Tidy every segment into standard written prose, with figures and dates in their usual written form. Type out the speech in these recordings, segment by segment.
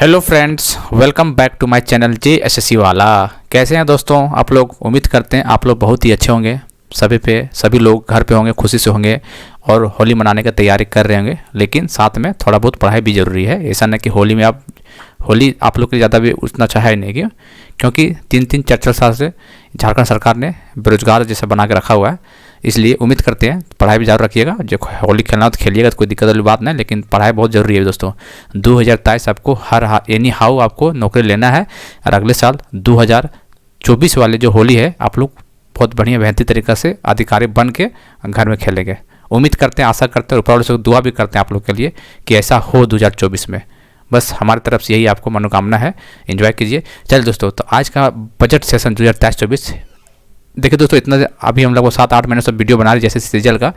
Hello friends, welcome back to my channel JSSC वाला। कैसे हैं दोस्तों आप लोग? उम्मीद करते हैं आप लोग बहुत ही अच्छे होंगे। सभी लोग घर पे होंगे, खुशी से होंगे और होली मनाने की तैयारी कर रहे होंगे। लेकिन साथ में थोड़ा बहुत पढ़ाई भी ज़रूरी है। ऐसा नहीं कि होली आप लोग के ज़्यादा भी उतना चाहे नहीं, क्योंकि 3-4 साल से झारखंड सरकार ने बेरोजगार जैसा बना के रखा हुआ है। इसलिए उम्मीद करते हैं पढ़ाई भी जारी रखिएगा। जो होली खेलना हो तो खेलिएगा, तो कोई दिक्कत वाली बात नहीं, लेकिन पढ़ाई बहुत ज़रूरी है दोस्तों। 2023 आपको एनी हाउ आपको नौकरी लेना है और अगले साल 2024 वाले जो होली है आप लोग बहुत बढ़िया बेहतरीन तरीक़े से अधिकारी बन के घर में खेलेंगे। उम्मीद करते हैं, आशा करते हैं, ऊपर वाले से दुआ भी करते हैं आप लोग के लिए कि ऐसा हो 2024 में। बस हमारी तरफ से यही आपको मनोकामना है। एंजॉय कीजिए। चलिए दोस्तों, तो आज का बजट सेशन 2023-24 देखिए दोस्तों, इतना अभी हम लोग 7-8 महीने से वीडियो बना रहे, जैसे सीजल का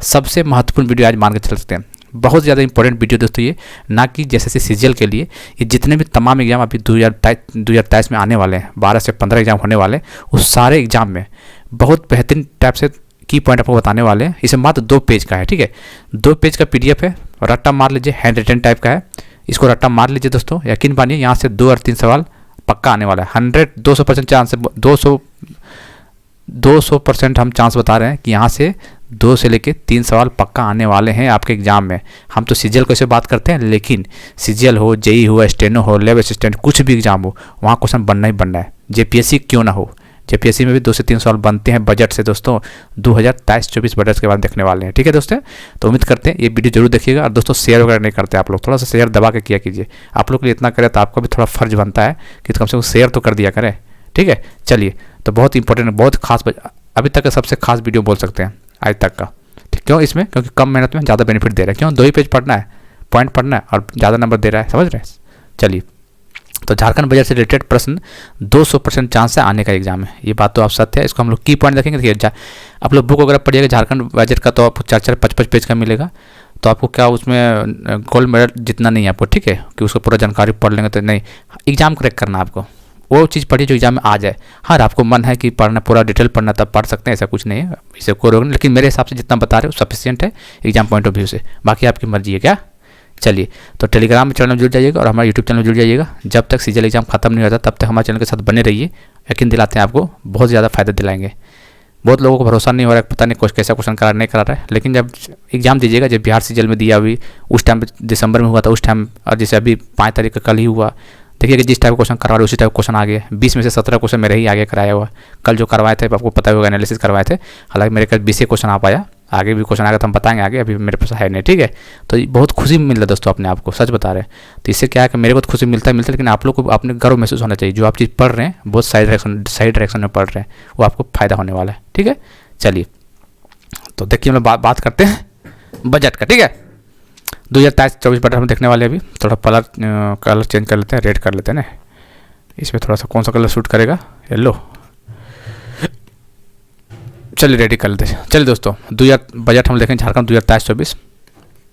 सबसे महत्वपूर्ण वीडियो आज मान के चल सकते हैं। बहुत ज़्यादा इंपॉर्टेंट वीडियो दोस्तों ये, ना कि जैसे सीजल के लिए, ये जितने भी तमाम एग्जाम अभी 2023 में आने वाले हैं, 12 से 15 एग्जाम होने वाले, उस सारे एग्जाम में बहुत बेहतरीन टाइप से की पॉइंट आपको बताने वाले हैं। इसे मात्र 2 पेज का है, ठीक है। 2 पेज का PDF है, रट्टा मार लीजिए, हैंड रिटन टाइप का है। इसको रट्टा मार लीजिए दोस्तों, यकीन मानिए यहाँ से 2 और 3 सवाल पक्का आने वाला है। 200% चांस है, 200% हम चांस बता रहे हैं कि यहाँ से 2 से लेके 3 सवाल पक्का आने वाले हैं आपके एग्जाम में। हम तो सीजीएल को ऐसे बात करते हैं, लेकिन सीजीएल हो, जेई हो, स्टेनो हो, लैब असिस्टेंट, कुछ भी एग्जाम हो, वहाँ क्वेश्चन बनना ही बनना है। JPSC क्यों ना हो, JPSC में भी 2 से 3 सवाल बनते हैं बजट से दोस्तों। 2023-24 बजट के बाद देखने वाले हैं, ठीक है दोस्तों। तो उम्मीद करते हैं ये वीडियो जरूर देखिएगा। और दोस्तों शेयर वगैरह नहीं करते आप लोग, थोड़ा सा शेयर दबा के किया कीजिए। आप लोग के लिए इतना करें तो आपका भी थोड़ा फर्ज बनता है कि कम से कम शेयर तो कर दिया करें, ठीक है। चलिए, तो बहुत इंपॉर्टेंट, बहुत खास, अभी तक का सबसे खास वीडियो बोल सकते हैं आज तक का। ठीक, क्यों इसमें? क्योंकि कम मेहनत में ज़्यादा बेनिफिट दे रहा है। क्यों? 2 ही पेज पढ़ना है, पॉइंट पढ़ना है और ज़्यादा नंबर दे रहा है, समझ रहे हैं। चलिए, तो झारखंड बजट से रिलेटेड प्रश्न 200% चांस है आने का एग्जाम है, ये बात तो आप सत्य है। इसको हम लोग की पॉइंट देखेंगे। देखिए, आप लोग बुक वगैरह पढ़िएगा झारखंड बजट का, तो आपको 4-4, 5-5 पेज का मिलेगा। तो आपको क्या उसमें गोल्ड मेडल जितना नहीं है आपको, ठीक है, कि उसको पूरा जानकारी पढ़ लेंगे तो नहीं। एग्जाम क्रैक करना आपको, वो चीज़ पढ़िए जो एग्जाम में आ जाए। हाँ, आपको मन है कि पढ़ना, पूरा डिटेल पढ़ना, तब पढ़ सकते हैं, ऐसा कुछ नहीं है, इसे कोई रोक नहीं। लेकिन मेरे हिसाब से जितना बता रहे हो सफिशिएंट है एग्जाम पॉइंट ऑफ व्यू से, बाकी आपकी मर्जी है क्या। चलिए, तो टेलीग्राम चैनल में जुड़ जाइएगा और हमारे यूट्यूब चैनल में जुड़ जाइएगा। जब तक सीजल एग्जाम खत्म नहीं होता तब तक हमारे चैनल के साथ बने रहिए। यकीन दिलाते हैं आपको बहुत ज़्यादा फायदा दिलाएंगे। बहुत लोगों को भरोसा नहीं हो रहा है, पता नहीं कैसा क्वेश्चन करा नहीं करा रहा है, लेकिन जब एग्जाम दीजिएगा, जब बिहार सीजल में दिया अभी उस टाइम दिसंबर में हुआ था, उस टाइम, और जैसे अभी 5 तारीख का कल ही हुआ, देखिए कि जिस टाइप का क्वेश्चन करवा रहे उसी टाइप क्वेश्चन आ गए। 20 में से 17 क्वेश्चन मेरे ही आगे कराया हुआ। कल जो करवाए थे आपको पता होगा, एनालिसिस करवाए थे। हालांकि मेरे पास 20 क्वेश्चन आ पाया, आगे भी क्वेश्चन आएगा तो हम बताएंगे आगे, अभी मेरे पास है नहीं, ठीक है। तो बहुत खुशी मिल रहा है दोस्तों अपने आप को, सच बता रहे हैं। तो इससे क्या है कि मेरे को तो खुशी मिलता है, लेकिन आप लोग को अपने गर्व महसूस होना चाहिए। जो आप चीज़ पढ़ रहे हैं बहुत सही डायरेक्शन में पढ़ रहे हैं, वो आपको फायदा होने वाला है, ठीक है। चलिए, तो देखिए हम लोग बात करते हैं बजट का, ठीक है। 2023-24 बजट हम देखने वाले। अभी थोड़ा कलर चेंज कर लेते हैं, रेड कर लेते हैं ना। इसमें थोड़ा सा कौन सा कलर सूट करेगा? येलो। चलिए रेडी कर लेते हैं। चलिए दोस्तों, बजट हम देखेंगे झारखंड 2023-24।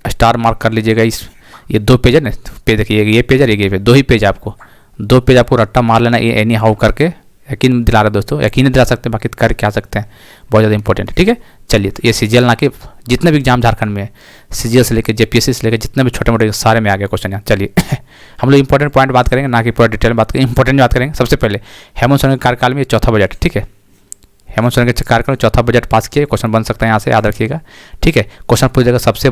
स्टार मार्क कर लीजिएगा। ये 2 पेज है ना, पेज देखिए, ये पेज है, ये पेज, 2 ही पेज आपको, 2 पेज आपको रट्टा मार लेना, ये एनी हाउ करके। यकीन दिला रहे दोस्तों, यकीन दिला सकते हैं, बाकी कर क्या सकते हैं, बहुत ज़्यादा इंपॉर्टेंट है, ठीक है। चलिए, तो ये सीजीएल ना कि जितने भी एग्जाम झारखंड में है, सीजीएल से लेकर JPSC से लेकर जितने भी छोटे मोटे सारे में आ गए क्वेश्चन यहाँ। चलिए हम लोग इंपॉर्टेंट पॉइंट बात करेंगे, ना कि पूरा डिटेल में बात करेंगे, इंपॉर्टेंट बात करेंगे। सबसे पहले हेमंत सोरेन के कार्यकाल में 4था बजट, ठीक है। हेमंत सोरेन के कार्यकाल में 4था बजट पास किया। क्वेश्चन बन सकता है यहाँ से, याद रखिएगा, ठीक है। क्वेश्चन पूछ देगा सबसे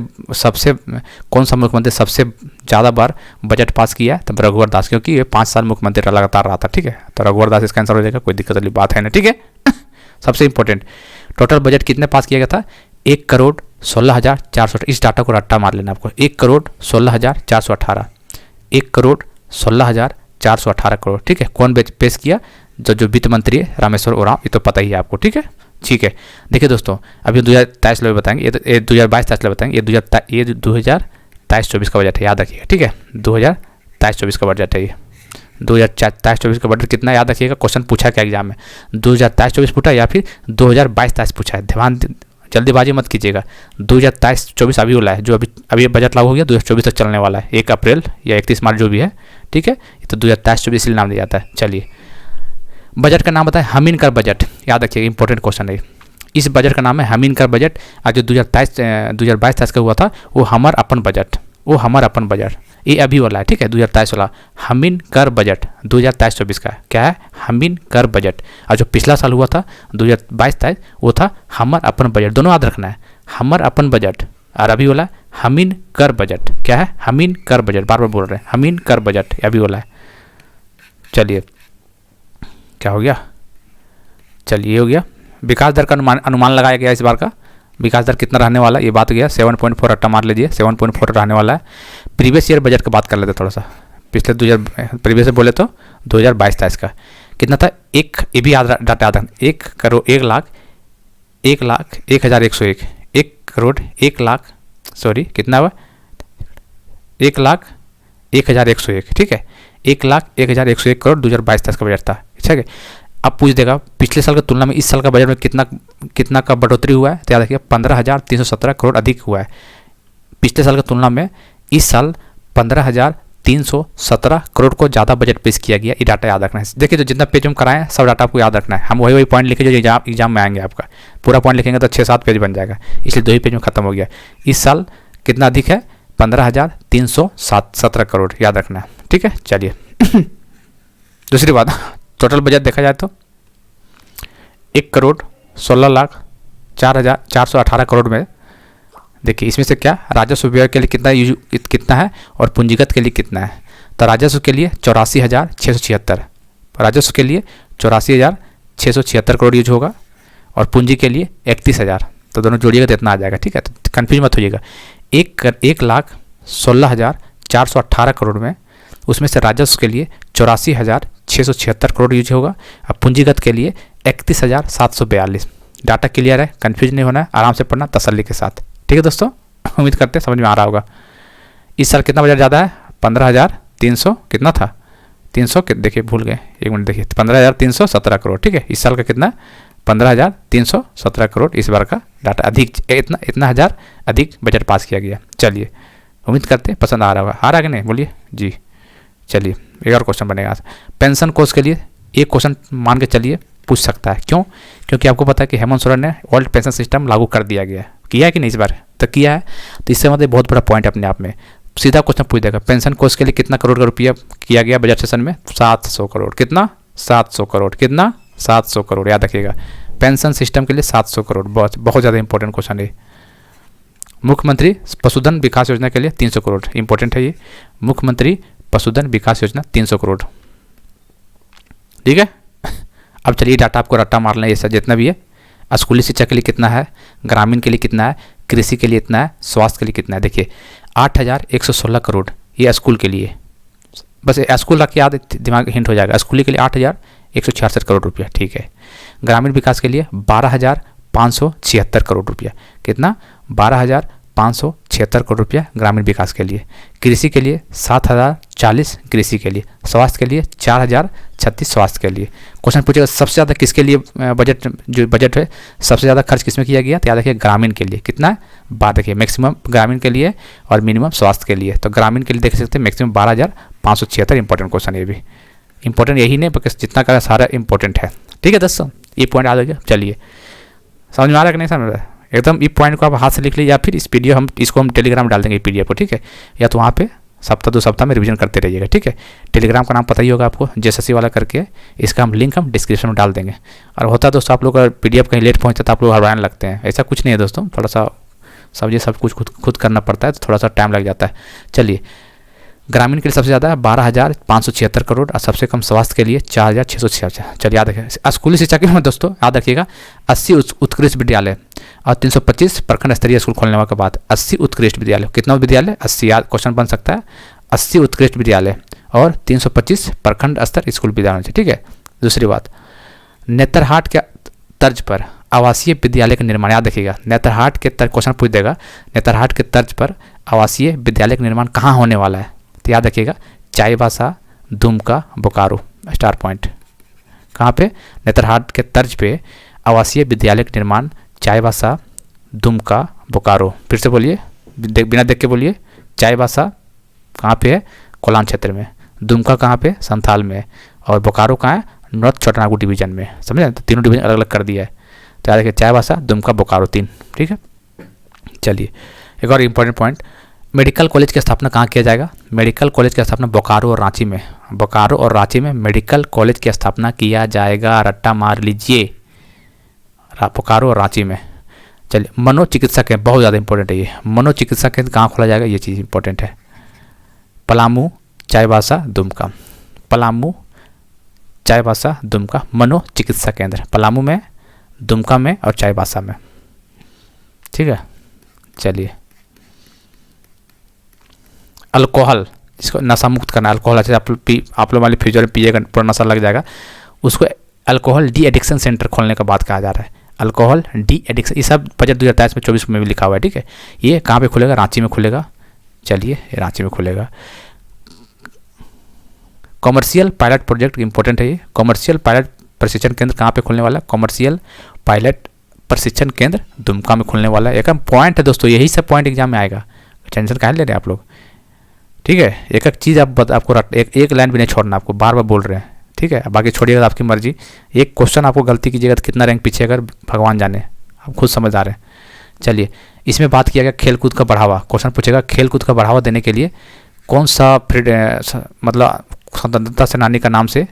कौन सा मुख्यमंत्री सबसे ज़्यादा बार बजट पास किया है, तब रघुवर दास, क्योंकि ये 5 साल मुख्यमंत्री लगातार रहा था, ठीक है। तो रघुवर दास इसका आंसर हो जाएगा, कोई दिक्कत वाली बात है ना, ठीक है। सबसे इंपॉर्टेंट, टोटल बजट कितने पास किया गया था? 1,16,418। इस डाटा को रट्टा मार लेना आपको, 1,16,418, 1,16,418 करोड़, ठीक है। कौन पेश किया? जो वित्त मंत्री है रामेश्वर ओरांव, ये तो पता ही है आपको, ठीक है। ठीक है, देखिए दोस्तों, अभी 2023 में बताएंगे, ये 2022-23 में बताएंगे, ये 2023-24 का बजट है, याद रखिएगा, ठीक है। 2023-24 का बजट है ये। 2023-24 का बजट कितना, याद रखिएगा। क्वेश्चन पूछा क्या एग्जाम में, 2023-24 पूछा या फिर 2022-23 पूछा है। ध्यान, जल्दीबाजी मत कीजिएगा। 2023-24 अभी वाला है, जो अभी बजट लागू हो गया, 2024 तक चलने वाला है, 1 अप्रैल या 31 मार्च जो भी है, ठीक है। तो 2023-24 इसलिए नाम दिया जाता है। चलिए, बजट का नाम बताएं, हमीन कर बजट, याद रखिएगा, इंपॉर्टेंट क्वेश्चन है। इस बजट का नाम है हमीन कर बजट। आज जो 2022-23 का हुआ था, वो हमार अपन बजट, ये अभी वाला है, ठीक है, 2023 वाला हमीन कर बजट 2023-24 का क्या है, हमीन कर बजट। और जो पिछला साल हुआ था 2022-23 वो था हमर अपन बजट। दोनों याद रखना है, हमर अपन बजट, और अभी वाला हमीन कर बजट। क्या है, हमीन कर बजट, बार बार बोल रहे हैं हमीन कर बजट, अभी वाला है। चलिए क्या हो गया, चलिए हो गया। विकास दर का अनुमान लगाया गया इस बार का। विकास दर कितना रहने वाला है ये बात गया, 7.4 रट्टा मार लीजिए, 7.4 रहने वाला है। प्रीवियस ईयर बजट का बात कर लेते थोड़ा सा, पिछले 2000 प्रीवियस बोले तो 2022-23 का कितना था। एक ये भी याद डाटा याद, 1 करोड़ 1,01,101 सॉरी कितना हुआ, 1,01,101, ठीक है, 1,01,101 करोड़ 2022-23 का बजट था। ठीक है, अब पूछ देगा पिछले साल की तुलना में इस साल का बजट में कितना का बढ़ोतरी हुआ है, तो याद रखिए 15,317 करोड़ अधिक हुआ है। पिछले साल की तुलना में इस साल 15,317 करोड़ को ज़्यादा बजट पेश किया गया। ये डाटा याद रखना है। देखिए जो जितना पेज हम कराएं सब डाटा आपको याद रखना है। हम वही पॉइंट लिखे जो एग्जाम में आएंगे, आपका पूरा पॉइंट लिखेंगे तो 6-7 पेज बन जाएगा, इसलिए 2 ही पेज में खत्म हो गया। इस साल कितना अधिक है, 15,317 करोड़, याद रखना है, ठीक है। चलिए दूसरी बात, टोटल बजट देखा जाए तो 1,16,04,418 करोड़ में देखिए इसमें से क्या राजस्व व्यय के लिए कितना है और पूंजीगत के लिए कितना है। तो राजस्व के लिए 84,676, राजस्व के लिए 84,676 करोड़ यूज होगा और पूंजी के लिए 31,000, तो दोनों जोड़िएगा तो इतना आ जाएगा, ठीक है। तो कन्फ्यूज मत होइएगा। 1,16,418 करोड़ में उसमें से राजस्व के लिए 84,676 करोड़ यूज होगा और पूंजीगत के लिए 31,742। डाटा क्लियर है, कंफ्यूज नहीं होना है, आराम से पढ़ना तसल्ली के साथ, ठीक है दोस्तों। उम्मीद करते हैं समझ में आ रहा होगा। इस साल कितना बजट ज़्यादा है, 15,300 कितना था, 300 देखिए भूल गए, एक मिनट देखिए, 15,317 करोड़, ठीक है। इस साल का कितना, 15,317 करोड़ इस बार का डाटा अधिक, इतना हज़ार अधिक बजट पास किया गया। चलिए उम्मीद करते हैं पसंद आ रहा होगा। आ रहा है कि नहीं बोलिए जी। चलिए एक और क्वेश्चन बनेगा पेंशन कोष के लिए। एक क्वेश्चन मान के चलिए पूछ सकता है, क्यों, क्योंकि आपको पता है कि हेमंत सोरेन ने ओल्ड पेंशन सिस्टम लागू कर दिया गया, किया है कि नहीं इस बार, तो किया है, तो इससे मतलब बहुत बड़ा पॉइंट अपने आप में। सीधा क्वेश्चन पूछ देगा पेंशन कोष के लिए कितना करोड़ का रुपया किया गया बजट सेशन में, 700 करोड़, कितना 700 करोड़, कितना 700 करोड़, याद रखिएगा पेंशन सिस्टम के लिए 700 करोड़, बहुत ज़्यादा इंपॉर्टेंट क्वेश्चन है। मुख्यमंत्री पशुधन विकास योजना के लिए 300 करोड़, इंपॉर्टेंट है ये, मुख्यमंत्री पशुधन विकास योजना 300 करोड़, ठीक है। अब चलिए डाटा आपको रट्टा मार लें, ये सब जितना भी है। स्कूली शिक्षा के लिए कितना है, ग्रामीण के लिए कितना है, कृषि के लिए इतना है, स्वास्थ्य के लिए कितना है। देखिए 8,116 करोड़ ये स्कूल के लिए, बस स्कूल रख के याद दिमाग हिंट हो जाएगा। स्कूली के लिए 8,166 करोड़ रुपया, ठीक है। ग्रामीण विकास के लिए 12,576 करोड़ रुपया, कितना 12,576 करोड़ रुपया ग्रामीण विकास के लिए। कृषि के लिए 7,040 कृषि के लिए, स्वास्थ्य के लिए 4,036 स्वास्थ्य के लिए। क्वेश्चन पूछेगा सबसे ज़्यादा किसके लिए बजट, जो बजट है सबसे ज़्यादा खर्च किसमें किया गया, तो याद रखिए ग्रामीण के लिए, कितना है बात देखिए मैक्सिमम ग्रामीण के लिए और मिनिमम स्वास्थ्य के लिए। तो ग्रामीण के लिए देख सकते हैं मैक्सिमम 12,576। इंपॉर्टेंट क्वेश्चन ये भी, इंपॉर्टेंट यही नहीं बल्कि जितना का सारा इंपॉर्टेंट है, ठीक है दोस्तों। ये पॉइंट आ जाएगा। चलिए समझ में आ रहा है कि नहीं समझ रहा है, एकदम ये पॉइंट को आप हाथ से लिख लीजिए, या फिर इस पीडीएफ हम टेलीग्राम डाल देंगे पीडीएफ को, ठीक है, या तो वहाँ पे सप्ताह 2 सप्ताह में रिवीजन करते रहिएगा, ठीक है। टेलीग्राम का नाम पता ही होगा आपको, जेएसएससी वाला करके, इसका हम लिंक हम डिस्क्रिप्शन में डाल देंगे। और होता है दोस्तों आप लोग अगर पीडीएफ कहीं लेट पहुँचता तो आप लोग हड़बड़ाने लगते हैं, ऐसा कुछ नहीं है दोस्तों, थोड़ा सा समझिए सब कुछ खुद करना पड़ता है तो थोड़ा सा टाइम लग जाता है। चलिए ग्रामीण के लिए सबसे ज़्यादा 12,576 करोड़ और सबसे कम स्वास्थ्य के लिए 4,666। चलिए याद रखिए। स्कूली शिक्षा के में दोस्तों याद रखिएगा 80 उत्कृष्ट विद्यालय और 325 प्रखंड स्तरीय स्कूल खोलने के बाद 80 उत्कृष्ट विद्यालय, कितना विद्यालय 80, याद क्वेश्चन बन सकता है 80 उत्कृष्ट विद्यालय और 325 प्रखंड स्तर स्कूल विद्यालय, ठीक है। दूसरी बात नेतरहाट के तर्ज पर आवासीय विद्यालय का निर्माण, याद रखिएगा नेतरहाट के तर्ज, क्वेश्चन पूछ देगा नेतरहाट के तर्ज पर आवासीय विद्यालय का निर्माण कहाँ होने वाला है, तो याद रखिएगा चाईबासा, दुमका, बोकारो। स्टार पॉइंट कहाँ पे, नेतरहाट के तर्ज पे आवासीय विद्यालय का निर्माण चाईबासा, दुमका, बोकारो। फिर से बोलिए, बिना देख के बोलिए। चाईबासा कहाँ पे है, कोलान क्षेत्र में, दुमका कहाँ पे, संथाल में, और बोकारो कहाँ है, नॉर्थ छोटानागपुर डिवीजन में, समझे। तो तीनों डिवीजन अलग अलग कर दिया है, तो याद रखिए चाईबासा, दुमका, बोकारो 3, ठीक है। चलिए एक और इम्पोर्टेंट पॉइंट, मेडिकल कॉलेज की स्थापना कहाँ किया जाएगा? मेडिकल कॉलेज की स्थापना बोकारो और रांची में, बोकारो और रांची में मेडिकल कॉलेज की स्थापना किया जाएगा। रट्टा मार लीजिए, बोकारो और रांची में। चलिए, मनोचिकित्सा केंद्र बहुत ज़्यादा इंपॉर्टेंट है ये। मनोचिकित्सा केंद्र कहाँ खोला जाएगा, ये चीज़ इंपॉर्टेंट है। पलामू, चाईबासा, दुमका। पलामू, चाईबासा, दुमका मनोचिकित्सा केंद्र, पलामू में, दुमका में और चाईबासा में। ठीक है, चलिए। अल्कोहल, जिसको नशा मुक्त करना, अल्कोहल अच्छे आप लोग वाले फ्यूचर में पिएगा पूरा नशा लग जाएगा, उसको अल्कोहल डी एडिक्शन सेंटर खोलने का बात कहा जा रहा है। अल्कोहल डी एडिक्शन, ये सब बजट 2023 में 24 में भी लिखा हुआ है। ठीक है, ये कहाँ पे खुलेगा? रांची में खुलेगा। चलिए, रांची में खुलेगा। कॉमर्शियल पायलट प्रोजेक्ट इंपॉर्टेंट है ये। कॉमर्शियल पायलट प्रशिक्षण केंद्र कहाँ पे खुलने वाला है? कॉमर्शियल पायलट प्रशिक्षण केंद्र दुमका में खुलने वाला है। एक पॉइंट है दोस्तों, यही सब पॉइंट एग्जाम में आएगा, टेंशन काहे ले रहे हैं आप लोग। ठीक है, एक एक चीज़ आपको एक लाइन भी नहीं छोड़ना, आपको बार बार बोल रहे हैं। ठीक है, बाकी छोड़िएगा तो आपकी मर्जी। एक क्वेश्चन आपको गलती कीजिएगा तो कितना रैंक पीछे अगर भगवान जाने, आप खुद समझदार हैं। चलिए, इसमें बात किया गया खेलकूद का बढ़ावा। क्वेश्चन पूछेगा खेलकूद का बढ़ावा देने के लिए कौन सा मतलब स्वतंत्रता सेनानी का नाम से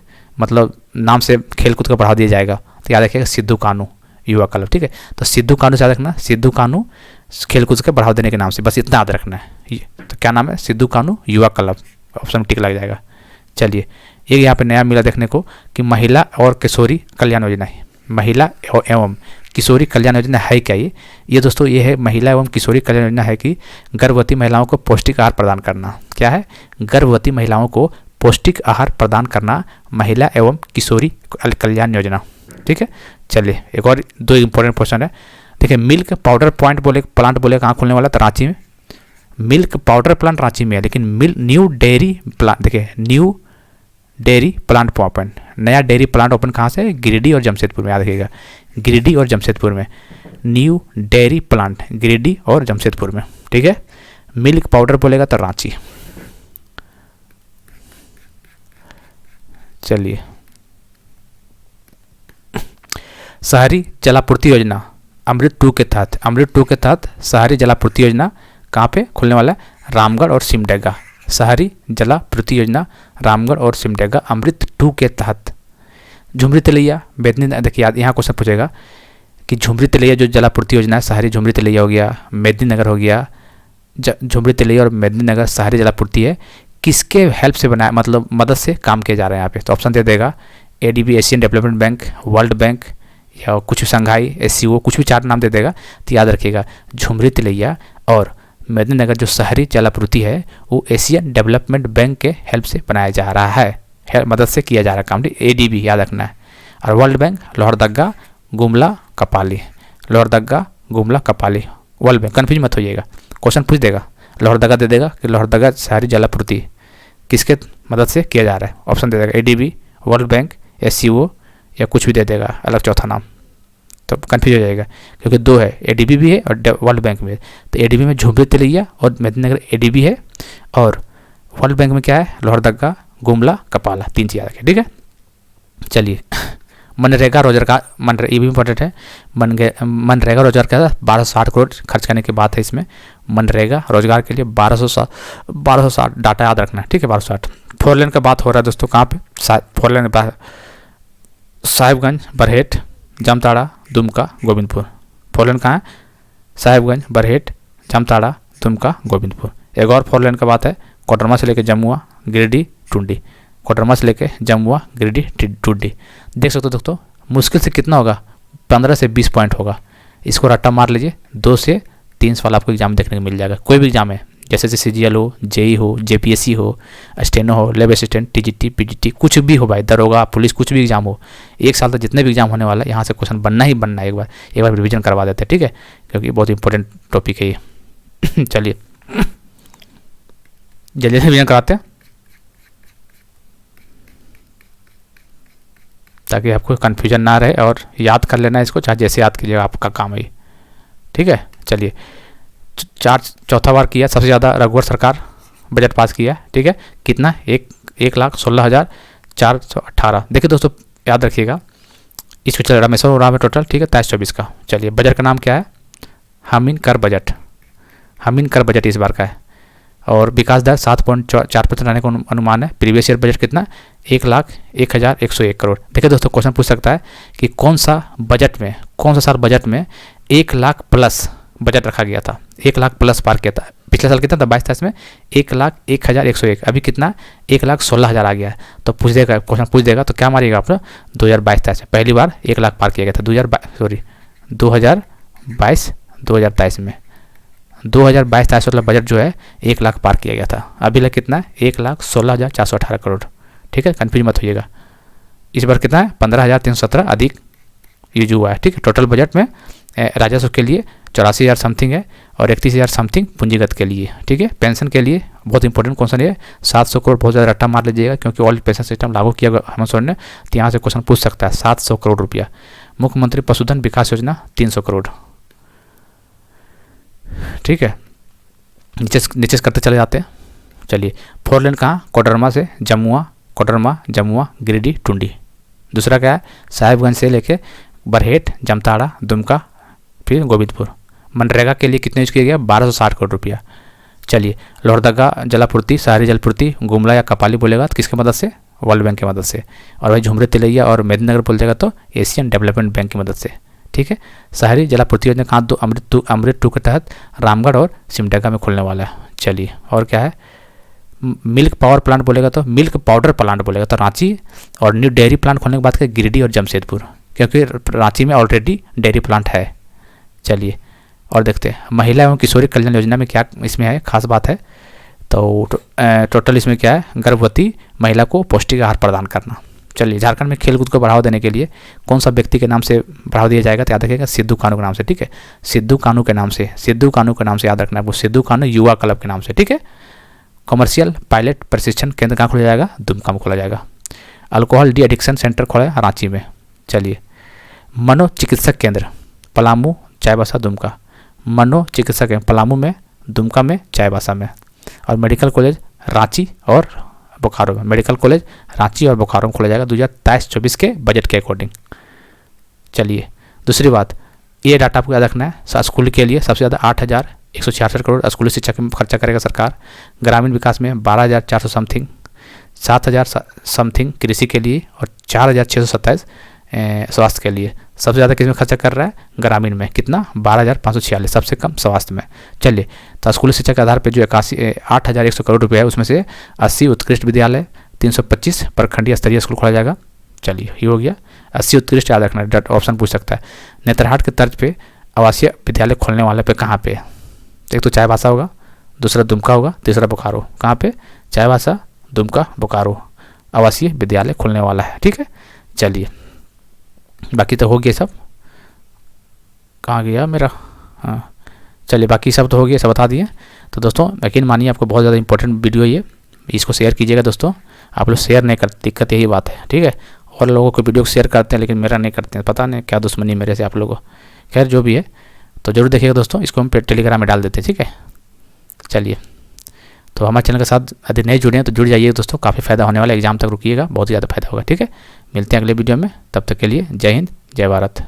खेलकूद का बढ़ावा दिया जाएगा? तो याद रखिएगा सिद्धू कानू युवा क्लब। ठीक है, तो सिद्धू कानू से याद रखना, सिद्धू कानू खेलकूद के बढ़ावा देने के नाम से, बस इतना याद रखना है। ये तो क्या नाम है? सिद्धू कानू युवा क्लब, ऑप्शन टिक लग जाएगा। चलिए, एक यहाँ पे नया मिला देखने को कि महिला और किशोरी कल्याण योजना है। महिला एवं किशोरी कल्याण योजना है क्या? ये दोस्तों ये है महिला एवं किशोरी कल्याण योजना है कि गर्भवती महिलाओं को पौष्टिक आहार प्रदान करना। क्या है? गर्भवती महिलाओं को पौष्टिक आहार प्रदान करना, महिला एवं किशोरी कल्याण योजना। ठीक है, चलिए एक और दो इंपॉर्टेंट क्वेश्चन है। देखिए, मिल्क पाउडर प्लांट बोले कहाँ खुलने वाला? तो रांची में। मिल्क पाउडर प्लांट रांची में है, लेकिन न्यू डेयरी प्लांट, देखिए न्यू डेयरी प्लांट ओपन, नया डेयरी प्लांट ओपन कहाँ से? गिरिडीह और जमशेदपुर में। याद रखिएगा, गिरिडीह और जमशेदपुर में न्यू डेयरी प्लांट, गिरिडीह और जमशेदपुर में। ठीक है, मिल्क पाउडर बोलेगा तो रांची। चलिए, शहरी जलापूर्ति योजना अमृत 2 के तहत शहरी जलापूर्ति योजना कहाँ पे खुलने वाला है? रामगढ़ और सिमडेगा। शहरी जलापूर्ति योजना रामगढ़ और सिमडेगा अमृत 2 के तहत। झुमरी तिलैया बेदनी, देखिए यहाँ क्वेश्चन पूछेगा कि झुमरी तिलैया जो जलापूर्ति योजना है, शहरी झुमरी तिलैया हो गया, मेदिनीनगर हो गया, झुमरी तिलैया और मेदिनीनगर शहरी जलापूर्ति है, किसके हेल्प से बनाया, मतलब मदद से काम किए जा रहे हैं यहाँ पे? तो ऑप्शन दे देगा ADB Asian development bank, world bank या कुछ संघाई SCO, कुछ भी 4 नाम दे देगा। तो याद रखिएगा झुमरी तिलैया और मेदिनीनगर जो शहरी जलापूर्ति है वो एशियन डेवलपमेंट बैंक के हेल्प से बनाया जा रहा है, मदद से किया जा रहा है काम। ADB याद रखना है। और वर्ल्ड बैंक लोहरदगा, गुमला, कपाली, लोहरदगा, गुमला, कपाली, वर्ल्ड बैंक। कन्फ्यूज मत होइएगा, क्वेश्चन पूछ देगा, लोहरदगा दे देगा कि लोहरदगा शहरी जलापूर्ति किसके मदद से किया जा रहा है, ऑप्शन दे देगा ADB, वर्ल्ड बैंक, SCO या कुछ भी दे देगा अलग चौथा नाम, तो कन्फ्यूज हो जाएगा क्योंकि 2 है, ADB भी है और वर्ल्ड बैंक में। तो ADB में झुमरी तिलैया और मेदिनीनगर ADB है, और वर्ल्ड बैंक में क्या है? लोहरदगा, गुमला, कपाला, 3 चीज़ याद रखें। ठीक है, चलिए। मनरेगा रोजगार का, ये भी इंपॉर्टेंट है। मनरेगा रोजगार का 1260 करोड़ खर्च करने की बात है इसमें। मनरेगा रोजगार के लिए 1260 डाटा याद रखना है। ठीक है, 1260। 4 लेन का बात हो रहा है दोस्तों, कहाँ पे? 4 लेन साहिबगंज, बरहेट, जामताड़ा, दुमका, गोविंदपुर। 4 लेन कहाँ है? साहिबगंज, बरहेट, जामताड़ा, दुमका, गोविंदपुर। एक और 4 लेन का बात है, कोडरमा से लेकर जमुआ, गिरिडीह, टुंडी, कोडरमा से लेकर जमुआ, गिरिडीह, टुंडी। देख सकते हो दोस्तों, मुश्किल से कितना होगा? 15 से 20 पॉइंट होगा। इसको रट्टा मार लीजिए, 2 से 3 सवाल आपको एग्जाम देखने को मिल जाएगा। कोई भी एग्जाम है, जैसे CGL हो, JEE हो, JPSC हो, स्टेनो हो, लैब असिस्टेंट, TGT, PGT, कुछ भी हो भाई, दरोगा, पुलिस, कुछ भी एग्जाम हो, 1 साल तक जितने भी एग्जाम होने वाला है यहाँ से क्वेश्चन बनना ही बनना है। एक बार रिवीजन करवा देते हैं। ठीक है, क्योंकि बहुत इंपॉर्टेंट टॉपिक है ये। चलिए जल्दी से रिवीजन कराते हैं ताकि आपको कन्फ्यूजन ना रहे, और याद कर लेना इसको, चाहे जैसे याद कीजिएगा, आपका काम है। ठीक है, चलिए। चौथा बार किया सबसे ज़्यादा रघुवर सरकार बजट पास किया। ठीक है, कितना? 1,16,418। देखिए दोस्तों, याद रखिएगा, इसको चल रमेश्वर उरांव है टोटल। ठीक है, 23-24 का। चलिए, बजट का नाम क्या है? हामीन कर बजट। हामीन कर बजट इस बार का है। और विकास दर 7.4% रहने का अनुमान है। प्रीवियस ईयर बजट कितना, 1,01,101 करोड़। देखिए दोस्तों, क्वेश्चन पूछ सकता है कि कौन सा साल बजट में 1 लाख प्लस बजट रखा गया था, 1 लाख प्लस पार किया था। पिछले साल कितना था, 22-23 में 1,01,101, अभी कितना 1,16,000 आ गया है। तो क्वेश्चन पूछ देगा तो क्या मारिएगा आप लोग, 2022-23 में पहली बार 1 लाख पार किया गया था। 2022-2023 में 2022-23 वाला बजट जो है 1 लाख पार किया गया था। अभी लग कितना है, 1,16,418 करोड़। ठीक है, कन्फ्यूज मत होइएगा। इस बार कितना है, 15,317 अधिक यूज हुआ है। ठीक है, टोटल बजट में राजस्व के लिए 84,000 समथिंग है और 31,000 समथिंग पूंजीगत के लिए। ठीक है, पेंशन के लिए बहुत इंपॉर्टेंट क्वेश्चन है, 700 करोड़ बहुत ज़्यादा रट्टा मार लीजिएगा क्योंकि ऑल पेंशन सिस्टम लागू किया हेमंत सोरेन ने, तो यहाँ से क्वेश्चन पूछ सकता है। 700 करोड़ रुपया। मुख्यमंत्री पशुधन विकास योजना 300 करोड़। ठीक है, नीचे करते चले जाते हैं। चलिए, 4 लेन कहाँ, कोडरमा से जमुआ गिरिडीह टुंडी। दूसरा क्या है, साहिबगंज से लेके बरहेट जमताड़ा दुमका फिर गोविंदपुर। मनरेगा के लिए कितने यूज किया गया, 1260 करोड़ रुपया। चलिए, लोहरदगा जलापूर्ति, शहरी जलपूर्ति, गुमला या कपाली बोलेगा तो किसकी मदद से, वर्ल्ड बैंक की मदद से। और भाई झुमरे तिलैया और मेदिनीनगर बोलेगा तो एशियन डेवलपमेंट बैंक की मदद से। ठीक है, शहरी जलापूर्ति योजना कहाँ, अमृत 2 के तहत रामगढ़ और सिमडेगा में खुलने वाला है। चलिए, और क्या है, मिल्क पावर प्लांट बोलेगा तो मिल्क पाउडर प्लांट बोलेगा तो रांची, और न्यू डेयरी प्लांट खोलने की बात करें गिरिडीह और जमशेदपुर, क्योंकि रांची में ऑलरेडी डेयरी प्लांट है। चलिए, और देखते हैं महिला एवं किशोरी कल्याण योजना में क्या इसमें है खास बात है। तो टोटल इसमें क्या है, गर्भवती महिला को पौष्टिक आहार प्रदान करना। चलिए, झारखंड में खेलकूद को बढ़ावा देने के लिए कौन सा व्यक्ति के नाम से बढ़ावा दिया जाएगा, तो याद रखिएगा सिद्धू कानू के नाम से। ठीक है, सिद्धू कानू के नाम से याद रखना है आपको, सिद्धू कानू युवा क्लब के नाम से। ठीक है, कमर्शियल पायलट प्रशिक्षण केंद्र कहाँ खोला जाएगा, दुमका में खोला जाएगा। अल्कोहल डी एडिक्शन सेंटर खोला है रांची में। चलिए, मनोचिकित्सक केंद्र पलामू, चाईबासा, दुमका। मनोचिकित्सक केंद्र पलामू में, दुमका में, चाईबासा में। और मेडिकल कॉलेज रांची और बोकारो में, खोला जाएगा 2023-24 के बजट के अकॉर्डिंग। चलिए, दूसरी बात, ये डाटा आपको याद रखना है। स्कूल के लिए सबसे ज़्यादा 8,166 करोड़ स्कूली शिक्षा में खर्चा करेगा सरकार। ग्रामीण विकास में 12,400 समथिंग, 7,000 समथिंग कृषि के लिए और 4,627 स्वास्थ्य के लिए। सबसे ज़्यादा किस में खर्चा कर रहा है, ग्रामीण में कितना, 12,546, सबसे कम स्वास्थ्य में। चलिए, तो स्कूली शिक्षा के आधार पर जो 8,100 करोड़ रुपये है उसमें से 80 उत्कृष्ट विद्यालय, 325 प्रखंडीय स्तरीय स्कूल खोला जाएगा। चलिए, ये हो गया। 80 उत्कृष्ट याद रखना, ऑप्शन पूछ सकता है। नेतरहाट के तर्ज पे आवासीय विद्यालय खोलने वाले पे कहाँ पे, एक तो चाईबासा होगा, दूसरा दुमका होगा, तीसरा बोकारो। कहाँ पे, चाईबासा, दुमका, बोकारो आवासीय विद्यालय खुलने वाला है। ठीक है, चलिए, बाकी तो हो गया सब। कहाँ गया मेरा, हाँ चलिए, बाकी सब तो हो गया, सब बता दिए। तो दोस्तों यकीन मानिए, आपको बहुत ज़्यादा इंपॉर्टेंट वीडियो ये, इसको शेयर कीजिएगा दोस्तों। आप लोग शेयर नहीं करते, दिक्कत यही बात है। ठीक है, और लोगों को वीडियो शेयर करते हैं लेकिन मेरा नहीं करते हैं, पता नहीं क्या दुश्मनी मेरे से आप लोगों को। खैर जो भी है, तो जरूर देखिएगा दोस्तों, इसको हम टेलीग्राम में डाल देते हैं। ठीक है, चलिए, तो हमारे चैनल के साथ यदि नहीं जुड़े हैं तो जुड़ जाइए दोस्तों, काफ़ी फायदा होने वाला है। एग्जाम तक रुकिएगा, बहुत ही ज़्यादा फायदा होगा। ठीक है, मिलते हैं अगले वीडियो में, तब तक के लिए जय हिंद, जय भारत।